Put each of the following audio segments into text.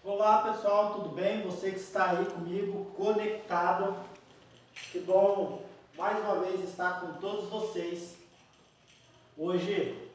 Olá pessoal, tudo bem? Você que está aí comigo, conectado. Que bom mais uma vez estar com todos vocês. Hoje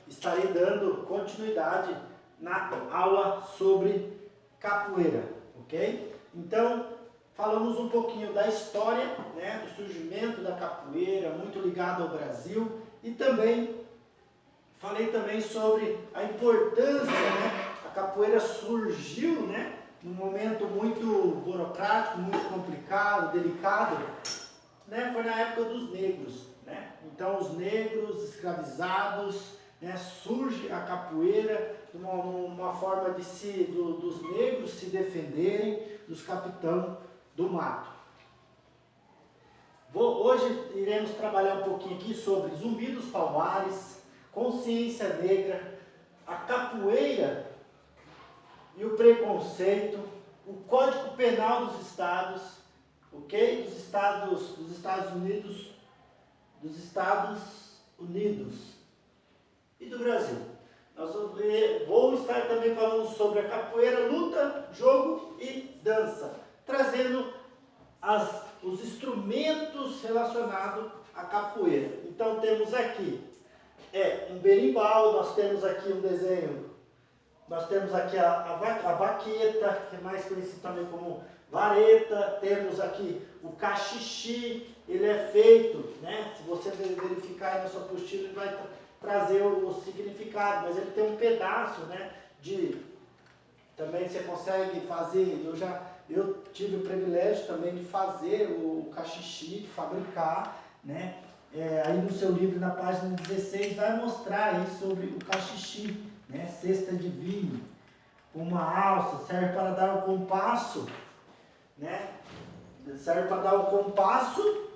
estarei dando continuidade na aula sobre capoeira, ok? Então, falamos um pouquinho da história, né, do surgimento da capoeira, muito ligado ao Brasil, e também falei também sobre a importância, né? A capoeira surgiu, né? Num momento muito burocrático, muito complicado, delicado, né? Foi na época dos negros, né? Então os negros escravizados, né? Surge a capoeira uma forma dos negros se defenderem dos capitães do mato. Hoje iremos trabalhar um pouquinho aqui sobre Zumbi dos Palmares, consciência negra, a capoeira e o preconceito, o Código Penal dos Estados, ok? Dos Estados Unidos e do Brasil. Vou estar também falando sobre a capoeira, luta, jogo e dança, trazendo os instrumentos relacionados à capoeira. Então temos aqui um berimbau, nós temos aqui um desenho, nós temos aqui a baqueta, que é mais conhecido também como vareta, temos aqui o cachixi, ele é feito, né? Se você verificar aí na sua apostila, ele vai trazer o significado, mas ele tem um pedaço, né? Também você consegue fazer, eu tive o privilégio também de fazer o cachixi, de fabricar, né? Aí no seu livro, na página 16, vai mostrar aí sobre o cachixi, né? Cesta de vinho, uma alça, serve para dar o compasso, né? Serve para dar o compasso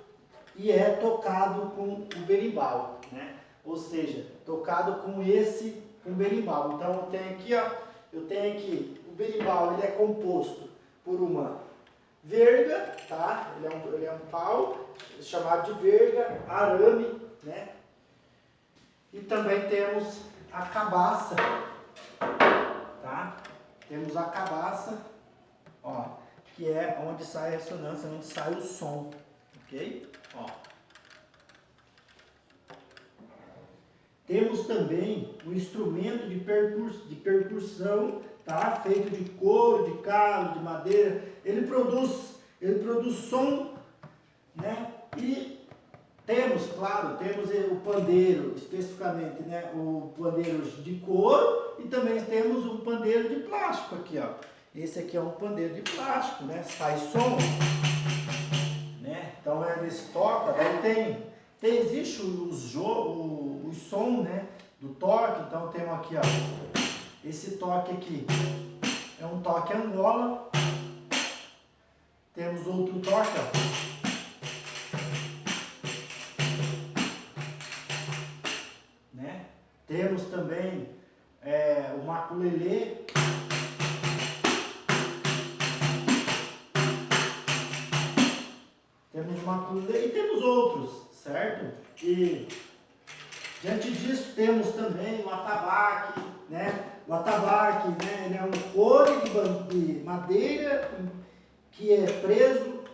e é tocado com o berimbau, né? Ou seja, tocado com berimbau. Então eu tenho aqui o berimbau, ele é composto por uma verga, tá? Ele é um pau chamado de verga, arame, né? E também temos a cabaça, tá? Temos a cabaça, ó, que é onde sai a ressonância, onde sai o som, ok? Ó. Temos também um instrumento de percussão, tá? Feito de couro, de calo, de madeira. Ele produz som, né? E temos o pandeiro, especificamente, né? O pandeiro de couro e também temos um pandeiro de plástico aqui, ó. Esse aqui é um pandeiro de plástico, né? Sai som, né? Então eles tocam, daí existe o som, né? Do toque, então temos aqui, ó. Esse toque aqui é um toque Angola. Temos outro toque, ó. Né? Temos também o maculelê. Temos o maculelê e temos outros, certo? E diante disso temos também o atabaque, né? O atabaque, né? Ele é um couro de madeira que é preso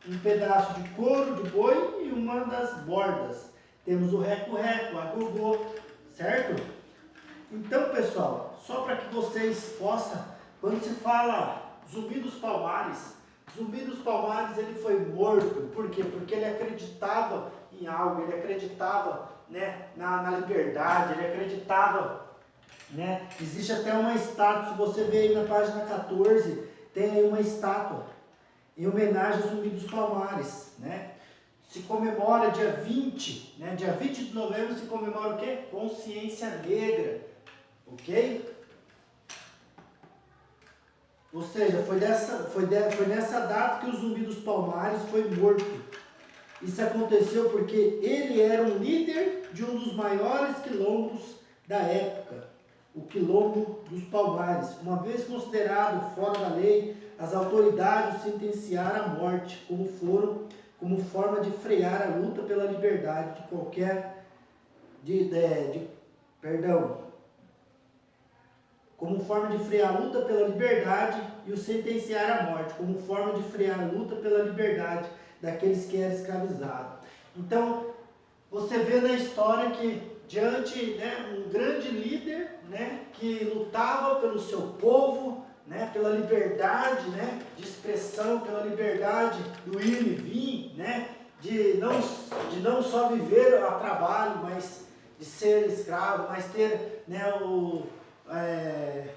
um pedaço de couro de boi e uma das bordas. Temos o reco-reco, a gogô, certo? Então, pessoal, só para que vocês possam, quando se fala Zumbi dos Palmares ele foi morto. Por quê? Porque ele acreditava em algo, ele acreditava, né, na liberdade, ele acreditava, né? Existe até uma estátua, se você ver aí na página 14, tem aí uma estátua em homenagem ao Zumbi dos Palmares, né? Se comemora dia 20, né? Dia 20 de novembro se comemora o quê? Consciência Negra, ok? Ou seja, foi nessa data que o Zumbi dos Palmares foi morto. Isso aconteceu porque ele era um líder de um dos maiores quilombos da época, o Quilombo dos Palmares. Uma vez considerado fora da lei, as autoridades sentenciaram à morte, como forma de frear a luta pela liberdade de qualquer como forma de frear a luta pela liberdade, e o sentenciar à morte, como forma de frear a luta pela liberdade daqueles que eram escravizados. Então, você vê na história que diante, né, um grande líder, né, que lutava pelo seu povo, né, pela liberdade, né, de expressão, pela liberdade do ir e vir, né, de não só viver a trabalho, mas de ser escravo, mas ter, né,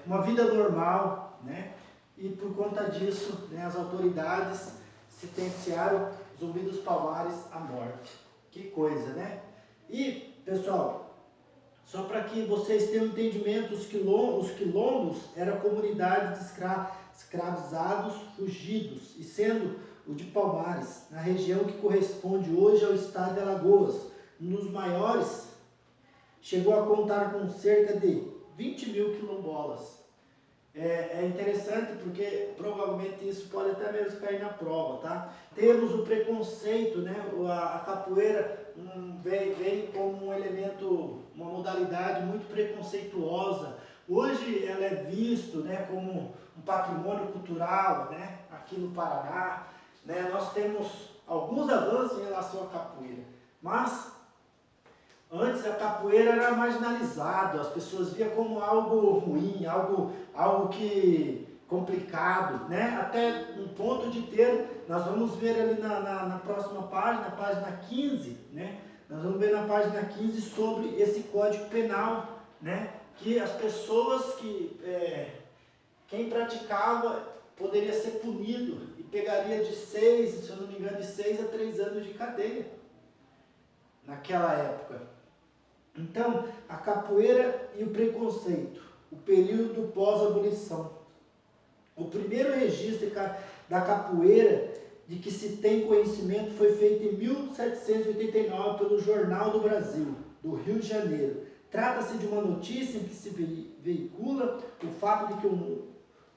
uma vida normal, né, e por conta disso, né, as autoridades sentenciaram Zumbi dos Palmares à morte. Que coisa, né? E, pessoal, só para que vocês tenham entendimento, os quilombos eram comunidades de escravizados fugidos, e sendo o de Palmares, na região que corresponde hoje ao estado de Alagoas, um dos maiores, chegou a contar com cerca de 20 mil quilombolas. É interessante porque provavelmente isso pode até mesmo cair na prova, tá? Temos o preconceito, né? A capoeira vem como um elemento, uma modalidade muito preconceituosa. Hoje ela é visto, né, como um patrimônio cultural, né, aqui no Paraná, né? Nós temos alguns avanços em relação à capoeira, mas antes a capoeira era marginalizado, as pessoas viam como algo ruim, algo que complicado, né? Até um ponto de ter, nós vamos ver ali na próxima página, página 15, né? Nós vamos ver na página 15 sobre esse Código Penal, né? Que as pessoas quem praticava poderia ser punido e pegaria de 6, se eu não me engano, de 6 a 3 anos de cadeia naquela época. Então, a capoeira e o preconceito, o período pós-abolição. O primeiro registro da capoeira de que se tem conhecimento foi feito em 1789 pelo Jornal do Brasil, do Rio de Janeiro. Trata-se de uma notícia em que se veicula o fato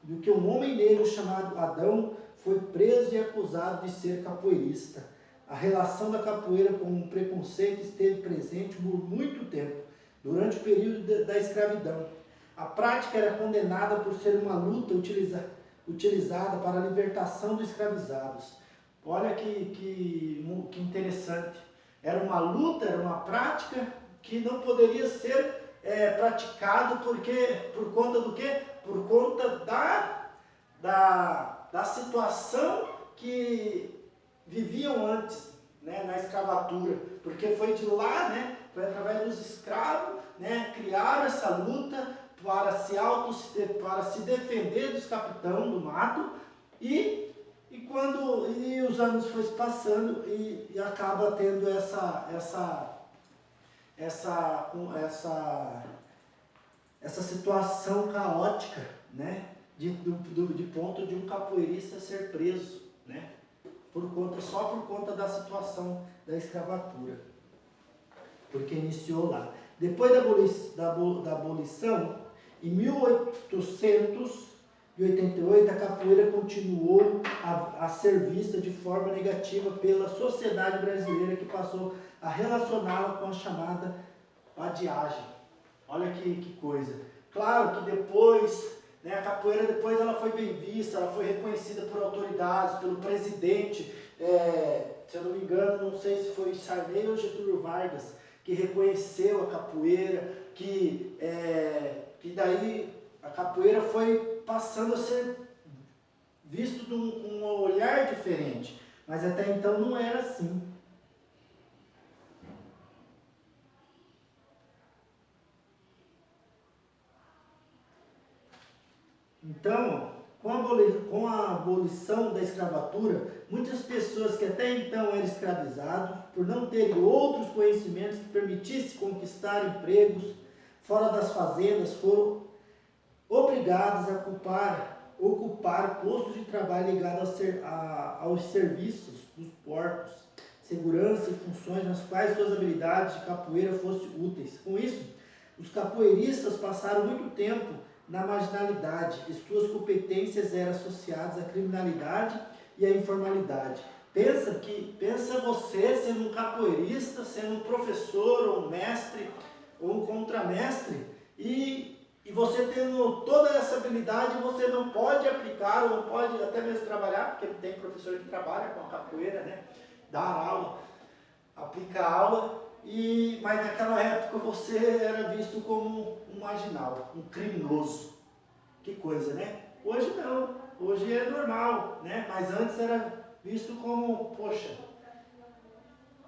de que um homem negro chamado Adão foi preso e acusado de ser capoeirista. A relação da capoeira com o preconceito esteve presente por muito tempo, durante o período da escravidão. A prática era condenada por ser uma luta utilizada para a libertação dos escravizados. Olha que interessante. Era uma luta, era uma prática que não poderia ser praticado por conta do quê? Por conta da situação que viviam antes, né, na escravatura, porque foi de lá, né, foi através dos escravos, né, criaram essa luta para se defender dos capitães do mato, e os anos foram se passando e acaba tendo essa situação caótica, né, de ponto de um capoeirista ser preso, né, só por conta da situação da escravatura, porque iniciou lá. Depois da abolição, em 1888, a capoeira continuou a ser vista de forma negativa pela sociedade brasileira, que passou a relacioná-la com a chamada vadiagem. Olha que coisa. Claro que depois, né, a capoeira depois ela foi bem vista, ela foi reconhecida por autoridades, pelo presidente, se eu não me engano, não sei se foi Sarney ou Getúlio Vargas, que reconheceu a capoeira, que daí a capoeira foi passando a ser visto com um olhar diferente, mas até então não era assim. Então, com a abolição da escravatura, muitas pessoas que até então eram escravizados, por não terem outros conhecimentos que permitissem conquistar empregos fora das fazendas, foram obrigados a ocupar postos de trabalho ligados aos serviços dos portos, segurança e funções nas quais suas habilidades de capoeira fossem úteis. Com isso, os capoeiristas passaram muito tempo na marginalidade e suas competências eram associadas à criminalidade e à informalidade. Pensa você sendo um capoeirista, sendo um professor ou um mestre ou um contramestre e E você tendo toda essa habilidade, você não pode aplicar, ou não pode até mesmo trabalhar, porque tem professor que trabalha com a capoeira, né? Dar aula, aplica aula, mas naquela época você era visto como um marginal, um criminoso. Que coisa, né? Hoje não, hoje é normal, né? Mas antes era visto como, poxa,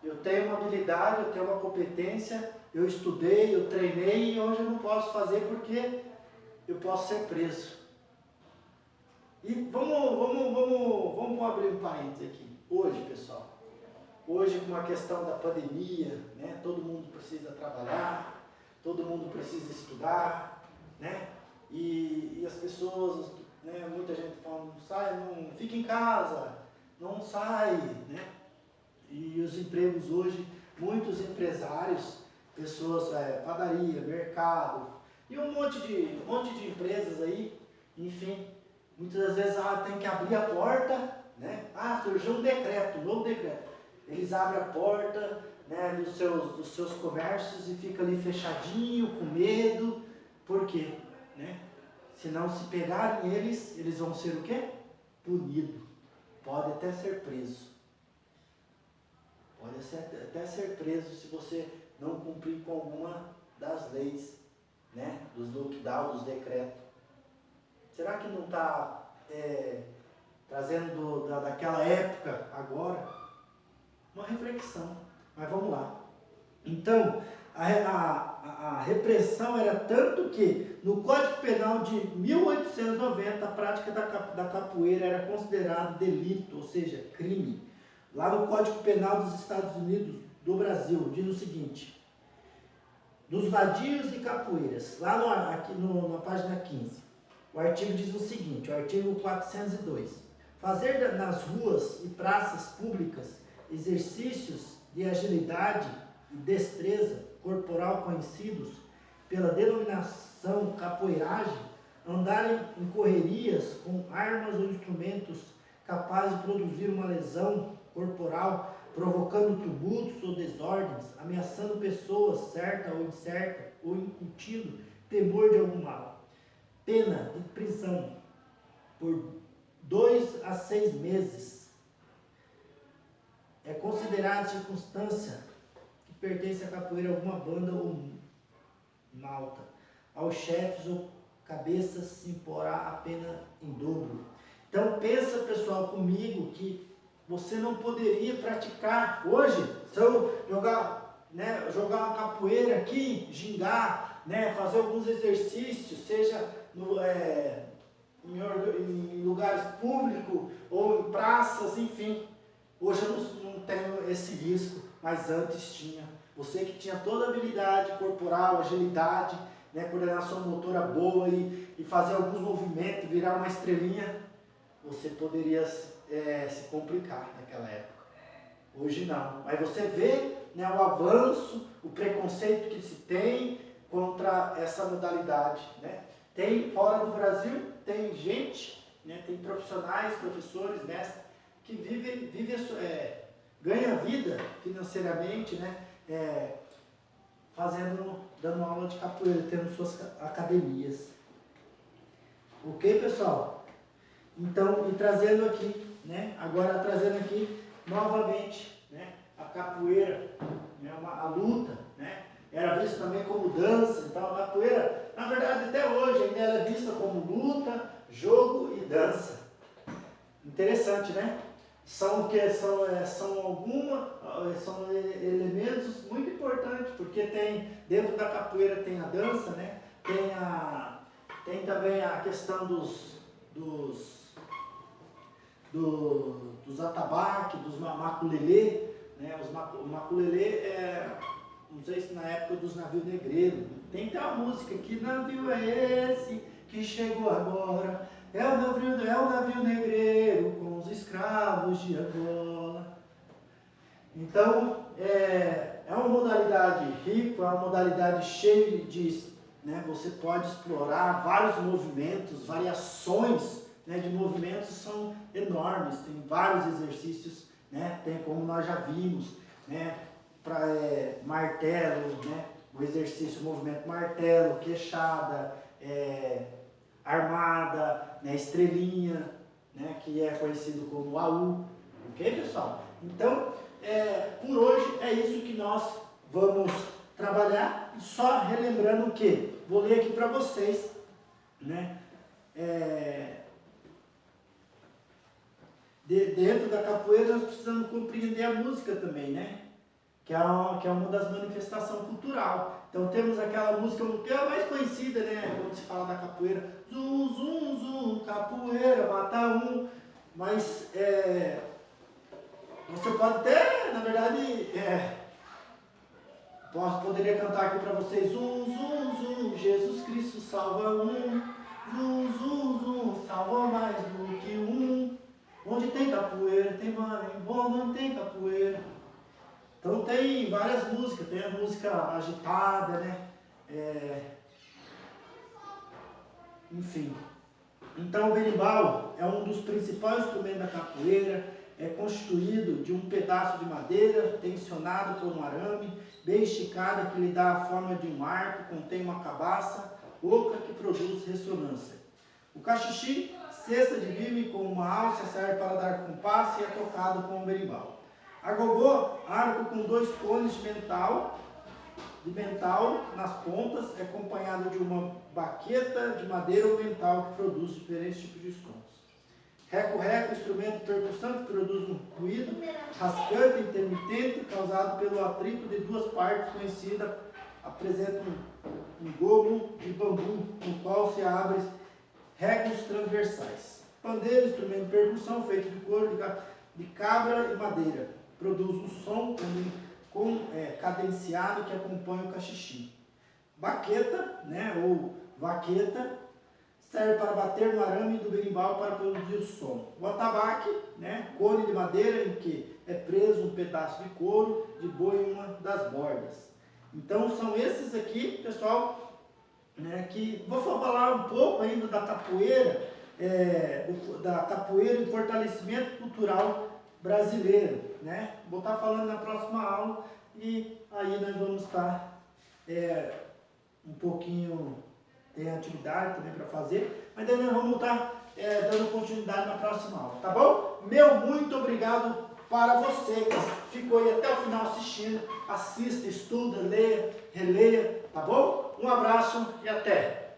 eu tenho uma habilidade, eu tenho uma competência, eu estudei, eu treinei e hoje eu não posso fazer porque eu posso ser preso. E vamos abrir um parênteses aqui. Hoje, pessoal, hoje com a questão da pandemia, né? Todo mundo precisa trabalhar, todo mundo precisa estudar, né? E as pessoas, né? Muita gente fala, não sai, não fica em casa, não sai, né? E os empregos hoje, muitos empresários, pessoas, padaria, mercado, e um monte de empresas aí, enfim, muitas das vezes tem que abrir a porta, né? Surgiu um decreto, um novo decreto. Eles abrem a porta, né, dos seus comércios e fica ali fechadinho, com medo. Por quê? Né? Se não se pegarem eles vão ser o quê? Punidos. Pode até ser preso. Pode até ser preso se você não cumprir com alguma das leis, né? Dos lockdown, dos decretos. Será que não está trazendo daquela época agora uma reflexão? Mas vamos lá. Então, a repressão era tanto que no Código Penal de 1890 a prática da capoeira era considerada delito, ou seja, crime. Lá no Código Penal dos Estados Unidos, do Brasil, diz o seguinte: dos vadios e capoeiras, lá aqui na página 15, o artigo diz o seguinte, o artigo 402, fazer nas ruas e praças públicas exercícios de agilidade e destreza corporal conhecidos pela denominação capoeiragem, andar em correrias com armas ou instrumentos capazes de produzir uma lesão corporal, provocando tumultos ou desordens, ameaçando pessoas certa ou incerta, ou incutindo temor de algum mal. Pena de prisão por 2 a 6 meses. É considerada circunstância que pertence à capoeira alguma banda ou malta. Aos chefes ou cabeças se imporá a pena em dobro. Então pensa, pessoal, comigo que você não poderia praticar hoje, se eu jogar uma capoeira aqui, gingar, né, fazer alguns exercícios, seja em lugares públicos ou em praças, enfim. Hoje eu não tenho esse risco, mas antes tinha. Você que tinha toda a habilidade corporal, agilidade, né, coordenação motora boa e fazer alguns movimentos, virar uma estrelinha, você poderia se complicar naquela época. Hoje não. Mas você vê, né, o avanço, o preconceito que se tem contra essa modalidade, né? Tem fora do Brasil, tem gente, né, tem profissionais, professores, mestres, que ganha vida financeiramente, né, dando aula de capoeira, tendo suas academias. Ok, pessoal? Então, e trazendo aqui, né, agora trazendo aqui novamente, né, a capoeira, né, a luta, né, era vista também como dança. Então a capoeira, na verdade até hoje, ainda ela é vista como luta, jogo e dança. Interessante, né? São elementos muito importantes, porque dentro da capoeira tem a dança, né? Tem também a questão dos atabaques, dos maculelê, né? O maculelê não sei se na época dos navios negreiros, tem até uma música, que navio é esse que chegou agora? É o navio negreiro com os escravos de Angola. Então, é uma modalidade rica, é uma modalidade cheia né, você pode explorar vários movimentos, variações, né, de movimentos são enormes, tem vários exercícios, né, tem como nós já vimos, né, martelo, né, o exercício, o movimento martelo, queixada, armada, né, estrelinha, né, que é conhecido como AU, ok, pessoal? Então, por hoje é isso que nós vamos trabalhar, só relembrando o que? Vou ler aqui para vocês, né? Dentro da capoeira nós precisamos compreender a música também, né? Que é uma das manifestações cultural. Então temos aquela música que é a mais conhecida, né? Quando se fala da capoeira, zum, zum, zum, capoeira, mata um. Mas você pode até, na verdade, poderia cantar aqui para vocês, zum, zum, zum, Jesus Cristo salva um, zum, zum, zum, salva mais do que um. Onde tem capoeira, tem marimbondo, não tem capoeira. Então tem várias músicas, tem a música agitada, né? Enfim. Então o berimbau é um dos principais instrumentos da capoeira, é constituído de um pedaço de madeira tensionado por um arame, bem esticado, que lhe dá a forma de um arco, contém uma cabaça oca que produz ressonância. O cachixi, cesta de vime com uma alça, serve para dar compasso e é tocado com o berimbau. Agogô, arco com 2 cones de mental nas pontas, é acompanhado de uma baqueta de madeira ou mental que produz diferentes tipos de sons. Reco-reco, instrumento de percussão que produz um ruído rasgante intermitente causado pelo atrito de 2 partes conhecidas, apresenta um gomo de bambu no qual se abrem recos transversais. Pandeiro, instrumento de percussão feito de couro de cabra e madeira. Produz um som cadenciado que acompanha o cachixi. Baqueta, né, ou vaqueta, serve para bater no arame do berimbau para produzir o som. O atabaque, né, cone de madeira em que é preso um pedaço de couro de boi em uma das bordas. Então são esses aqui, pessoal, né, que vou falar um pouco ainda da capoeira, e fortalecimento cultural brasileiro, né? Vou estar falando na próxima aula e aí nós vamos estar um pouquinho, tem atividade também para fazer, mas daí nós vamos estar dando continuidade na próxima aula, tá bom? Meu muito obrigado para você que ficou aí até o final assistindo, assista, estuda, leia, releia, tá bom? Um abraço e até!